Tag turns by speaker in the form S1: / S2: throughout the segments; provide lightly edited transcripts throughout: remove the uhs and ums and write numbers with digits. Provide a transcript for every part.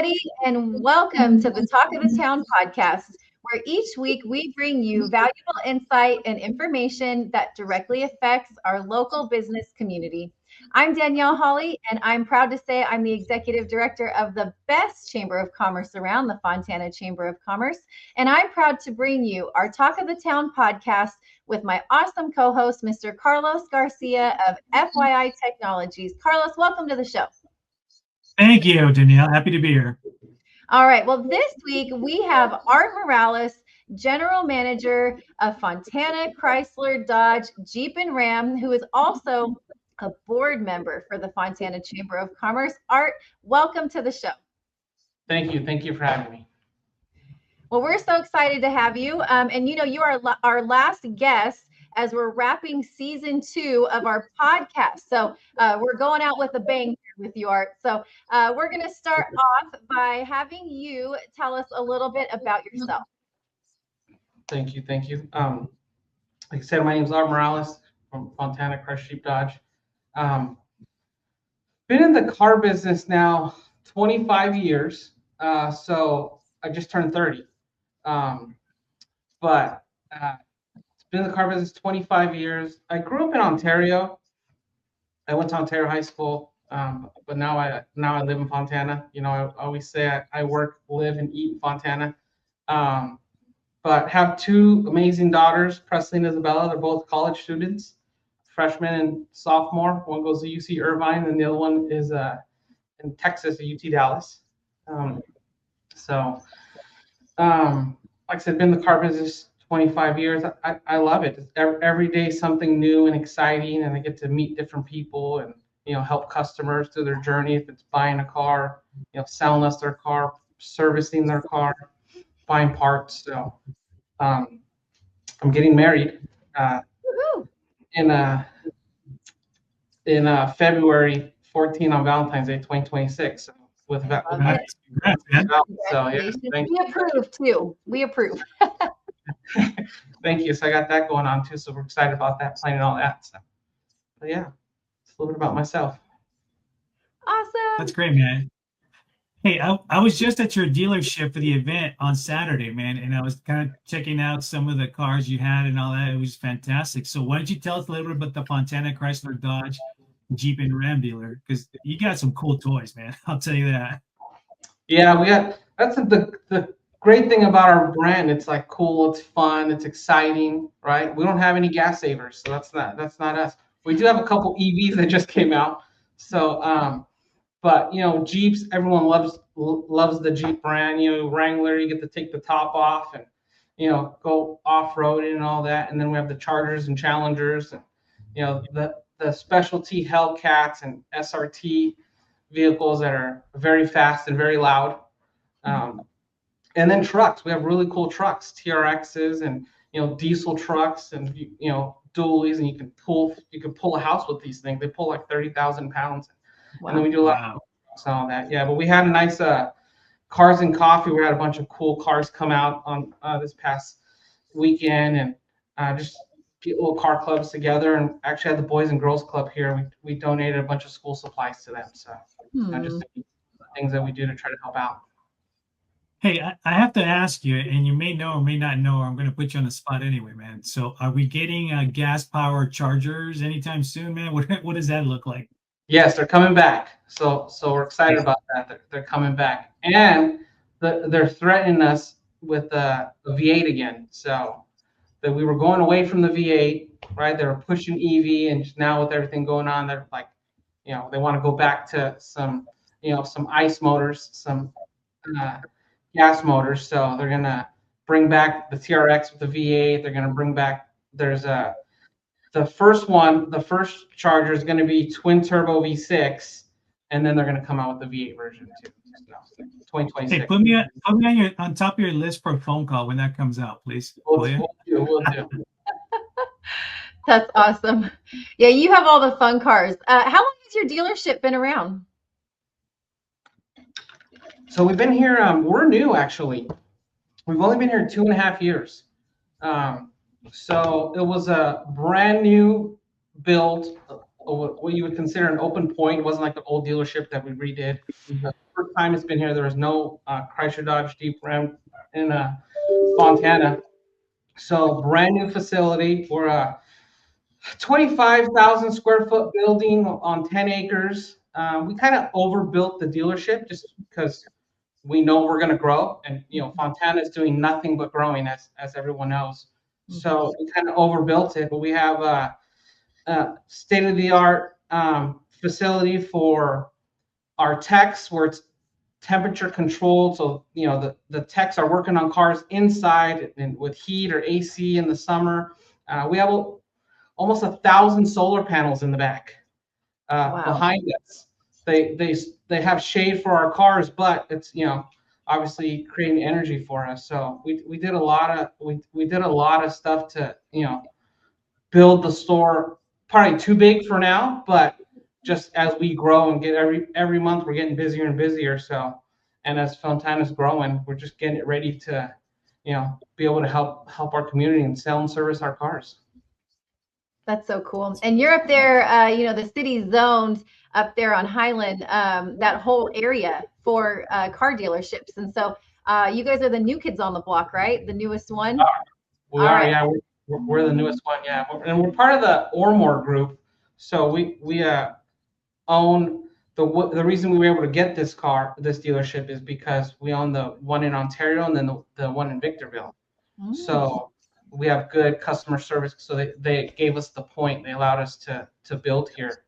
S1: everybody, and welcome to the Talk of the Town podcast, where each week we bring you valuable insight and information that directly affects our local business community. I'm Danielle Holley, and I'm proud to say I'm the executive director of the best chamber of commerce around, the Fontana Chamber of Commerce. And I'm proud to bring you our Talk of the Town podcast with my awesome co-host, Mr. Carlos Garcia of F.Y.I. Technologies. Carlos, welcome to the show.
S2: Thank you, Danielle. Happy to be here.
S1: All right. Well, this week we have Art Morales, General Manager of Fontana Chrysler Dodge Jeep and Ram, who is also a board member for the Fontana Chamber of Commerce. Art, welcome to the show.
S3: Thank you. Thank you for having me.
S1: Well, we're so excited to have you. And you are our last guest as we're wrapping season 2 of our podcast. So we're going out with a bang here with you, Art. So we're going to start off by having you tell us a little bit about yourself.
S3: Thank you. Thank you. Like I said, my name is Art Morales from Fontana Chrysler Jeep Dodge. Been in the car business now 25 years. So I just turned 30. But been in the car business 25 years. I grew up in Ontario. I went to Ontario High School, but now I live in Fontana. You know, I always say I work, live, and eat in Fontana. But have 2 amazing daughters, Presley and Isabella. They're both college students, freshman and sophomore. One goes to UC Irvine, and the other one is in Texas at UT Dallas. Like I said, been in the car business 25 years. I love it. Every day something new and exciting, and I get to meet different people and help customers through their journey. If it's buying a car, selling us their car, servicing their car, buying parts. So I'm getting married in February 14 on Valentine's Day 2026 with
S2: Congrats, man.
S3: So yeah,
S1: we approve too. We approve.
S3: Thank you. So I got that going on too. So we're excited about that, planning all that stuff. But yeah, it's a little bit about myself.
S1: Awesome.
S2: That's great, man. Hey, I was just at your dealership for the event on Saturday, man, and I was kind of checking out some of the cars you had and all that. It was fantastic. So why don't you tell us a little bit about the Fontana Chrysler Dodge Jeep and Ram dealer? Because you got some cool toys, man. I'll tell you that.
S3: Yeah, that's the great thing about our brand. It's like cool, it's fun, it's exciting, right? We don't have any gas savers, so that's not us. We do have a couple EVs that just came out. So but Jeeps, everyone loves the Jeep brand. Wrangler, you get to take the top off and go off-roading and all that. And then we have the Chargers and Challengers and the specialty Hellcats and SRT vehicles that are very fast and very loud. And then trucks. We have really cool trucks, TRXs and diesel trucks and dualies, and you can pull a house with these things. They pull like 30,000 pounds. Wow. And then we do a lot of trucks and all that. Yeah, but we had a nice Cars and Coffee. We had a bunch of cool cars come out on this past weekend, and just get little car clubs together, and actually had the Boys and Girls Club here. We donated a bunch of school supplies to them. So just things that we do to try to help out.
S2: Hey, I have to ask you, and you may know or may not know, or I'm going to put you on the spot anyway, man. So are we getting gas-powered Chargers anytime soon, man? What does that look like?
S3: Yes, they're coming back. So we're excited about that. They're coming back. And they're threatening us with the V8 again. So that we were going away from the V8, right? They were pushing EV, and just now with everything going on, they're like, they want to go back to some ICE motors, some gas motors. So they're gonna bring back the TRX with the V8. They're gonna bring back. There's the first Charger is gonna be twin turbo V6, and then they're gonna come out with the V8 version too. So 2026.
S2: Hey, put me on top of your list for a phone call when that comes out, please.
S3: We'll do.
S1: That's awesome. Yeah, you have all the fun cars. How long has your dealership been around?
S3: So we've been here, we're new actually. We've only been here 2.5 years. So it was a brand new build, what you would consider an open point. It wasn't like the old dealership that we redid. The first time it's been here. There was no Chrysler Dodge Jeep Ram in Fontana. So brand new facility. We're a 25,000 square foot building on 10 acres. We kind of overbuilt the dealership just because we know we're going to grow, and Fontana is doing nothing but growing, as everyone knows. So we kind of overbuilt it, but we have a state-of-the-art facility for our techs, where it's temperature controlled. So the techs are working on cars inside and with heat or AC in the summer. We have almost 1,000 solar panels in the back behind us. They have shade for our cars, but it's obviously creating energy for us. So we did a lot of stuff to build the store. Probably too big for now, but just as we grow and get every month, we're getting busier and busier. So, and as Fontana's growing, we're just getting it ready to be able to help our community and sell and service our cars.
S1: That's so cool. And you're up there, the city's zoned up there on Highland, that whole area for car dealerships. And so you guys are the new kids on the block, right? The newest one?
S3: We are, yeah. We're the newest one, yeah. And we're part of the Ormore group. So we own the reason we were able to get this dealership is because we own the one in Ontario and then the one in Victorville. So we have good customer service. So they gave us the point. They allowed us to build here.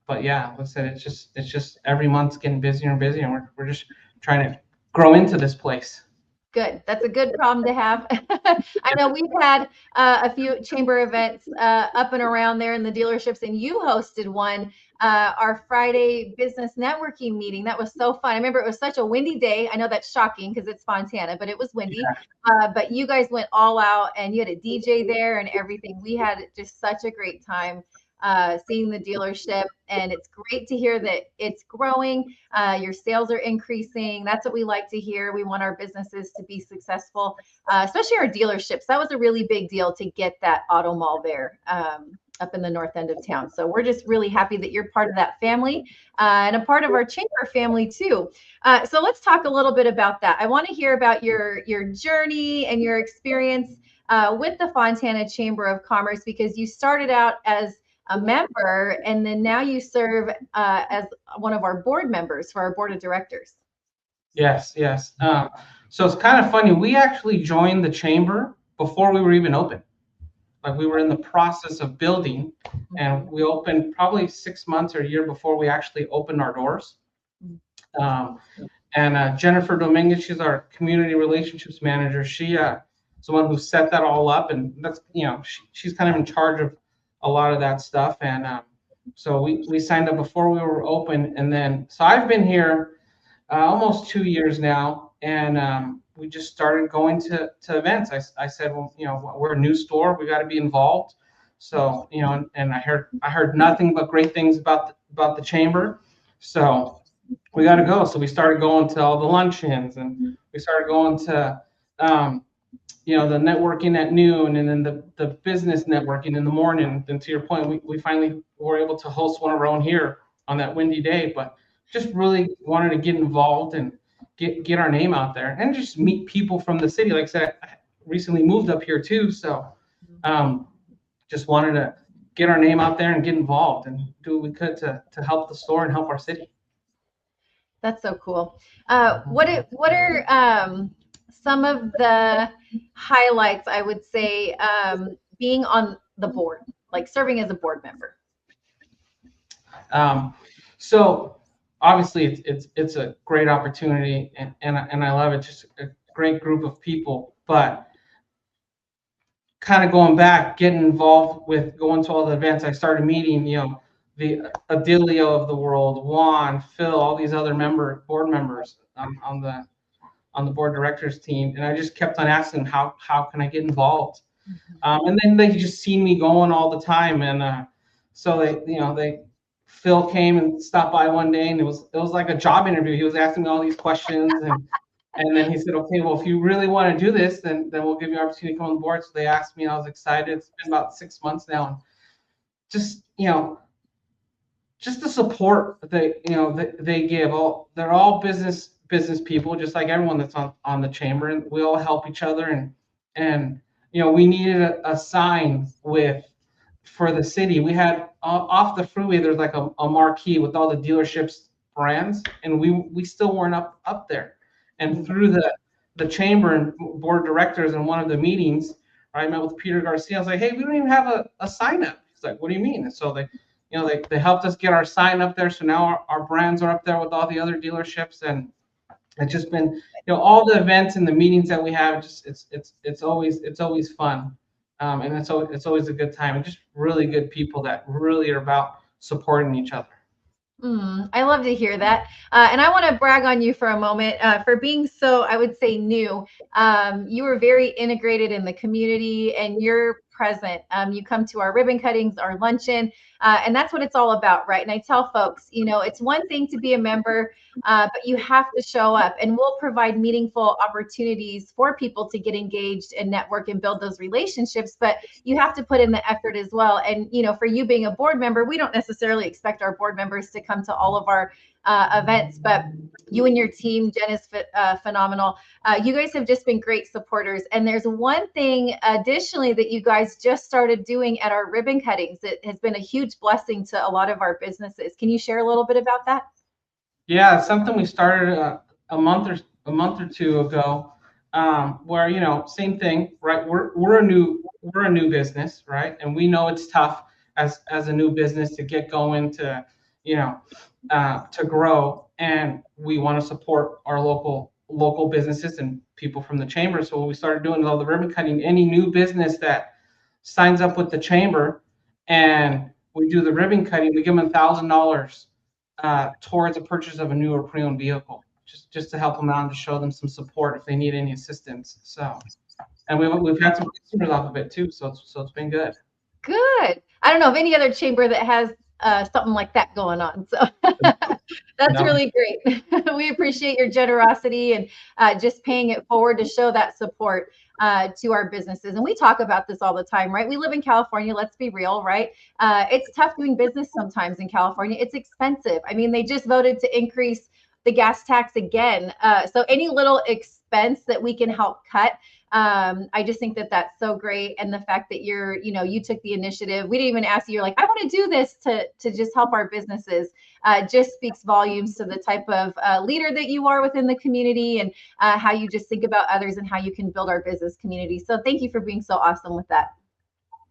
S3: But yeah, like I said, it's just every month's getting busier and busier, and we're just trying to grow into this place.
S1: Good. That's a good problem to have. I know we've had a few chamber events up and around there in the dealerships, and you hosted one, our Friday business networking meeting. That was so fun. I remember it was such a windy day. I know that's shocking because it's Fontana, but it was windy. Yeah. But you guys went all out, and you had a DJ there and everything. We had just such a great time seeing the dealership, and it's great to hear that it's growing. Your sales are increasing. That's what we like to hear. We want our businesses to be successful, especially our dealerships. That was a really big deal to get that auto mall there up in the north end of town. So we're just really happy that you're part of that family and a part of our chamber family too. So let's talk a little bit about that. I want to hear about your journey and your experience with the Fontana Chamber of Commerce, because you started out as a member, and then now you serve as one of our board members for our board of directors.
S3: Yes. So it's kind of funny. We actually joined the chamber before we were even open. Like, we were in the process of building, and we opened probably 6 months or a year before we actually opened our doors. And Jennifer Dominguez, she's our community relationships manager. She is the one who set that all up, and that's she's kind of in charge of a lot of that stuff. And so we signed up before we were open, and then so I've been here almost 2 years now, and we just started going to events. I said, well, we're a new store, we got to be involved. So and I heard nothing but great things about the chamber, so we got to go. So we started going to all the luncheons, and we started going to the networking at noon, and then the business networking in the morning. And to your point, we finally were able to host one of our own here on that windy day, but just really wanted to get involved and get our name out there and just meet people from the city. Like I said, I recently moved up here too, so just wanted to get our name out there and get involved and do what we could to help the store and help our city.
S1: That's so cool. What are some of the highlights, I would say, being on the board, like serving as a board member?
S3: So obviously it's a great opportunity, and I love it. Just a great group of people, but kind of going back, getting involved with going to all the events. I started meeting, the Adilio of the world, Juan, Phil, all these other board members on the board directors team, and I just kept on asking how can I get involved, and then they just seen me going all the time, and so they Phil came and stopped by one day, and it was like a job interview. He was asking me all these questions, and then he said, okay, well, if you really want to do this, then we'll give you an opportunity to come on board. So they asked me, and I was excited. It's been about 6 months now, and just just the support they give. They're all business people, just like everyone that's on the chamber, and we all help each other. And we needed a sign for the city. We had off the freeway, there's like a marquee with all the dealerships brands, and we still weren't up there. And through the chamber and board of directors in one of the meetings, I met with Peter Garcia. I was like, hey, we don't even have a sign up. He's like, what do you mean? And so they helped us get our sign up there. So now our brands are up there with all the other dealerships, and it's just been, all the events and the meetings that we have. Just it's always fun, and it's always a good time, and just really good people that really are about supporting each other.
S1: I love to hear that. And I want to brag on you for a moment for being so, I would say, new. You were very integrated in the community, and you're present. You come to our ribbon cuttings, our luncheon, and that's what it's all about, right? And I tell folks, it's one thing to be a member, but you have to show up, and we'll provide meaningful opportunities for people to get engaged and network and build those relationships. But you have to put in the effort as well. And, for you being a board member, we don't necessarily expect our board members to come to all of our events, but you and your team, Jen, is phenomenal. You guys have just been great supporters. And there's one thing additionally that you guys just started doing at our ribbon cuttings. It has been a huge blessing to a lot of our businesses. Can you share a little bit about that?
S3: Yeah, it's something we started a month or two ago, where same thing, right? We're a new business, right? And we know it's tough as a new business to get going, to grow, and we want to support our local businesses and people from the chamber. So what we started doing is all the ribbon cutting. Any new business that signs up with the chamber, and we do the ribbon cutting, we give them $1,000 towards the purchase of a new or pre-owned vehicle, just to help them out and to show them some support if they need any assistance. So, and we've had some customers off of it too. So it's been good.
S1: Good. I don't know of any other chamber that has something like that going on. So that's really great. We appreciate your generosity and just paying it forward to show that support to our businesses. And we talk about this all the time, right? We live in California. Let's be real, right? It's tough doing business sometimes in California. It's expensive. I mean, they just voted to increase the gas tax again. So any little expense that we can help cut, I just think that that's so great. And the fact that you took the initiative, we didn't even ask you, you're like, I want to do this to just help our businesses, just speaks volumes to the type of leader that you are within the community, and how you just think about others and how you can build our business community. So thank you for being so awesome with that.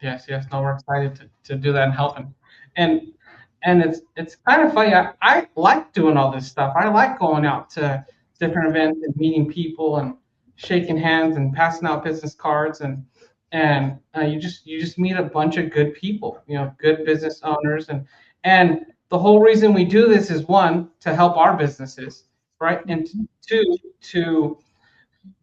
S3: Yes. No, we're excited to do that and helping. And it's kind of funny. I like doing all this stuff. I like going out to different events and meeting people and shaking hands and passing out business cards, and you just meet a bunch of good people, good business owners, and the whole reason we do this is, one, to help our businesses, right, and two, to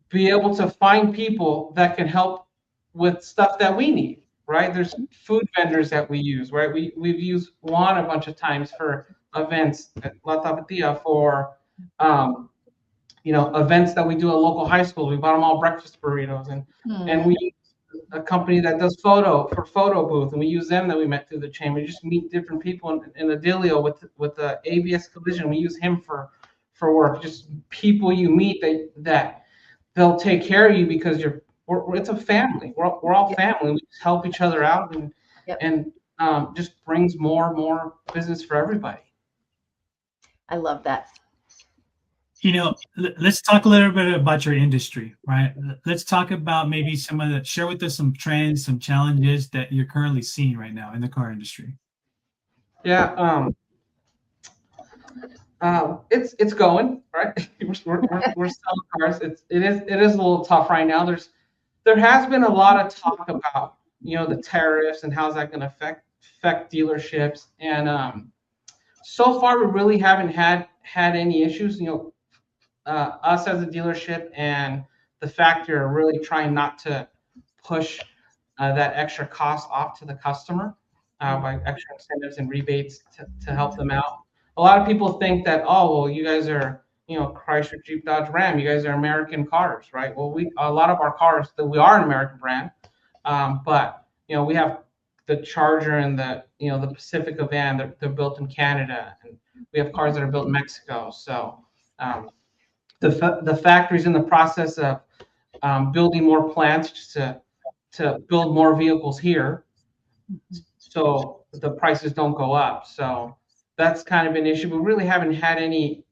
S3: be able to find people that can help with stuff that we need, right? There's food vendors that we use, right? We've used Juan a bunch of times for events at La Tapatia, for events that we do at local high schools. We bought them all breakfast burritos, and we use a company that does photo booth, and we use them that we met through the chamber. We just meet different people in the dealio with the ABS collision. We use him for work. Just people you meet that they'll take care of you because it's a family. We're all family. We just help each other out, and just brings more business for everybody.
S1: I love that.
S2: Let's talk a little bit about your industry, right? Let's talk about maybe share with us some trends, some challenges that you're currently seeing right now in the car industry.
S3: Yeah, it's going, right. we're selling cars. It is a little tough right now. There has been a lot of talk about the tariffs and how's that going to affect dealerships, and so far we really haven't had any issues. Us as a dealership and the factory are really trying not to push that extra cost off to the customer by extra incentives and rebates to help them out. A lot of people think that, oh, well, you guys are, Chrysler, Jeep, Dodge, Ram. You guys are American cars, right? Well, a lot of our cars, we are an American brand, but we have the Charger and the the Pacifica van. They're built in Canada, and we have cars that are built in Mexico. So the factory's in the process of building more plants just to build more vehicles here, so the prices don't go up. So that's kind of an issue. We really haven't had any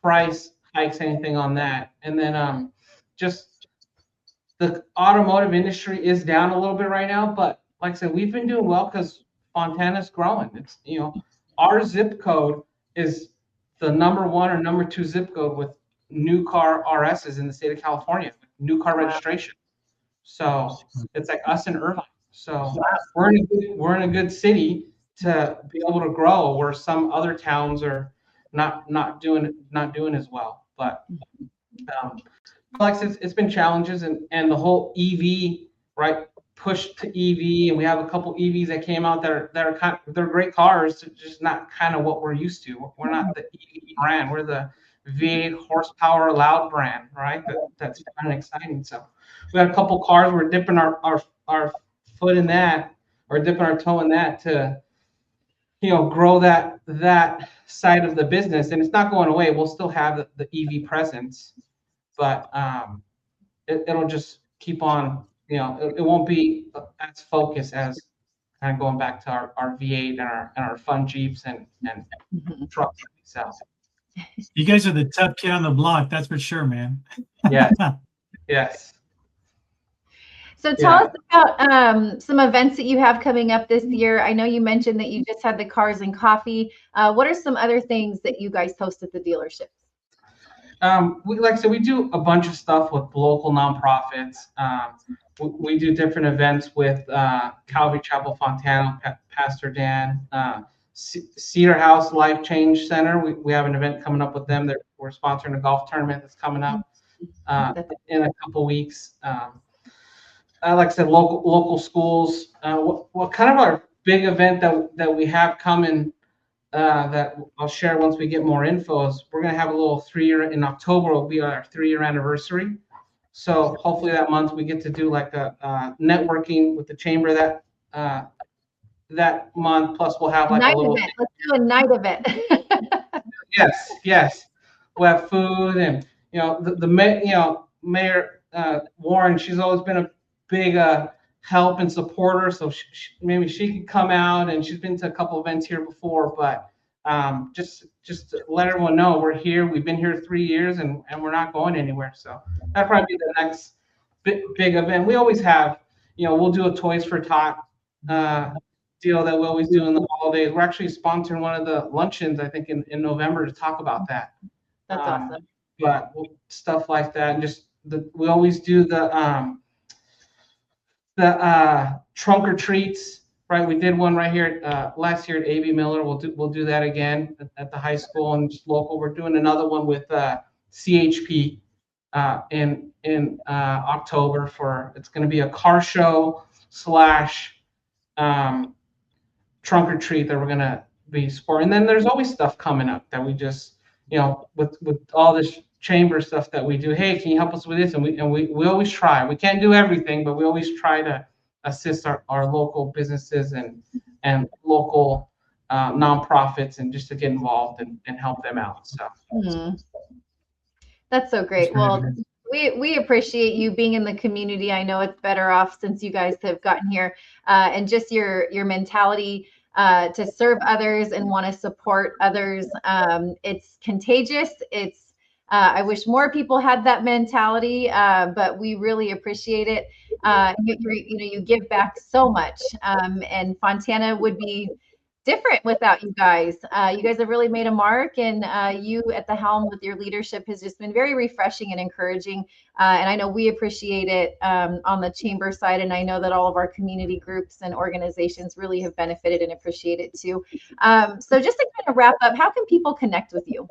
S3: price hikes, anything on that. And then just the automotive industry is down a little bit right now, but like I said, we've been doing well because Fontana's growing. It's our zip code is the number 1 or number 2 zip code with new car RSs in the state of California, new car registration. So it's like us and Irvine. So we're in a good city to be able to grow, where some other towns are not doing as well. But like I said, it's been challenges, and the whole EV push to EV, and we have a couple EVs that came out that are they're great cars, just not kind of what we're used to. We're not the EV brand. We're the V8 horsepower loud brand, right? That's kind of exciting. So we had a couple cars. We're dipping our foot in that, or dipping our toe in that, to grow that side of the business. And it's not going away. We'll still have the EV presence, but it'll just keep on. It won't be as focused as kind of going back to our V8 and our fun Jeeps and trucks that we sell.
S2: You guys are the tough kid on the block, that's for sure, man.
S3: Yes. Yes.
S1: So tell us about some events that you have coming up this year. I know you mentioned that you just had the Cars and Coffee. What are some other things that you guys host at the dealerships?
S3: We do a bunch of stuff with local nonprofits. We do different events with Calvary Chapel Fontana, Pastor Dan, Cedar House Life Change Center. We have an event coming up with them. We're sponsoring a golf tournament that's coming up in a couple weeks. Like I said, local schools. What kind of our big event that we have coming, that I'll share once we get more info, is we're going to have a little 3-year in October. Will be our 3-year anniversary. So hopefully that month we get to do like a networking with the chamber that month. Plus we'll have like
S1: night
S3: a little
S1: event. Let's do a night event.
S3: Yes. We'll have food, and the Mayor Warren. She's always been a big help and supporter. So maybe she could come out, and she's been to a couple events here before. But just to let everyone know, we're here. We've been here 3 years, and we're not going anywhere. So that'll probably be the next big event. We always have, we'll do a Toys for Tot deal that we always do in the holidays. We're actually sponsoring one of the luncheons, I think, in November to talk about that.
S1: That's awesome.
S3: But stuff like that, and just we always do the trunk or treats. Right, we did one right here last year at A.B. Miller. We'll do that again at the high school and just local. We're doing another one with CHP in October. It's going to be a car show / trunk or treat that we're going to be supporting. And then there's always stuff coming up that we just with all this chamber stuff that we do. Hey, can you help us with this? And we always try. We can't do everything, but we always try to assist our local businesses and local nonprofits, and just to get involved and help them out. So
S1: that's so great. Well, we appreciate you being in the community. I know it's better off since you guys have gotten here, and just your mentality to serve others and want to support others. It's contagious. I wish more people had that mentality, but we really appreciate it. You give back so much, and Fontana would be different without you guys. You guys have really made a mark, and you at the helm with your leadership has just been very refreshing and encouraging. And I know we appreciate it on the chamber side, and I know that all of our community groups and organizations really have benefited and appreciate it too. So just to kind of wrap up, how can people connect with you?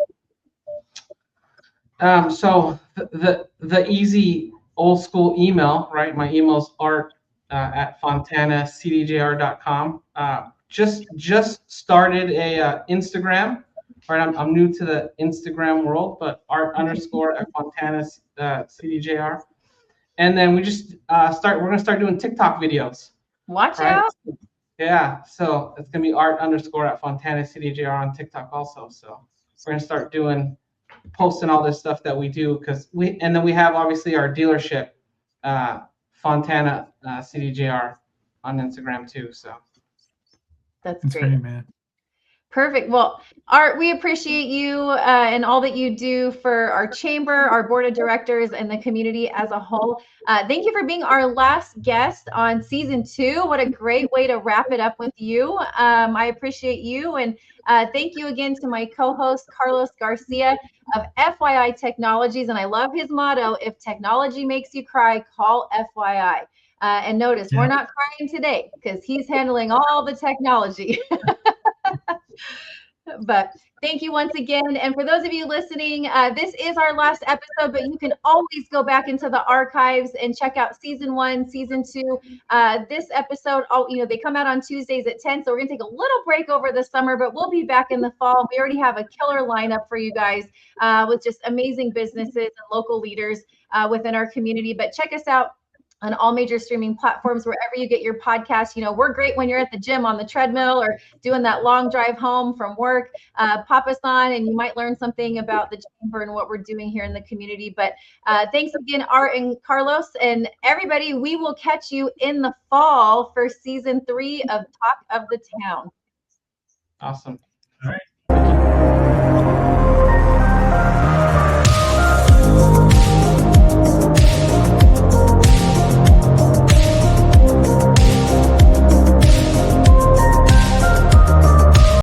S3: So the easy old school email, right? My email's art@fontanacdjr.com. Just started a Instagram. Right, I'm new to the Instagram world, but art_@Fontana CDJR. And then we just we're gonna start doing TikTok videos.
S1: Watch
S3: right?
S1: out.
S3: Yeah, so it's gonna be art_at Fontana CDJR on TikTok also. So we're gonna start posting all this stuff that we do and then we have obviously our dealership, Fontana CDJR on Instagram too. So
S1: That's
S2: That's
S1: great.
S2: great, man.
S1: Perfect. Well, Art, we appreciate you and all that you do for our chamber, our board of directors, and the community as a whole. Thank you for being our last guest on season 2. What a great way to wrap it up with you. I appreciate you. And thank you again to my co-host, Carlos Garcia of F.Y.I. Technologies. And I love his motto, if technology makes you cry, call F.Y.I. And notice, we're not crying today because he's handling all the technology. But thank you once again. And for those of you listening, this is our last episode, but you can always go back into the archives and check out season 1, season 2. This episode, they come out on Tuesdays at 10. So we're going to take a little break over the summer, but we'll be back in the fall. We already have a killer lineup for you guys with just amazing businesses and local leaders within our community. But check us out on all major streaming platforms, wherever you get your podcast. We're great when you're at the gym on the treadmill or doing that long drive home from work. Pop us on and you might learn something about the chamber and what we're doing here in the community. But thanks again, Art and Carlos, and everybody. We will catch you in the fall for season 3 of Talk of the Town.
S3: awesome.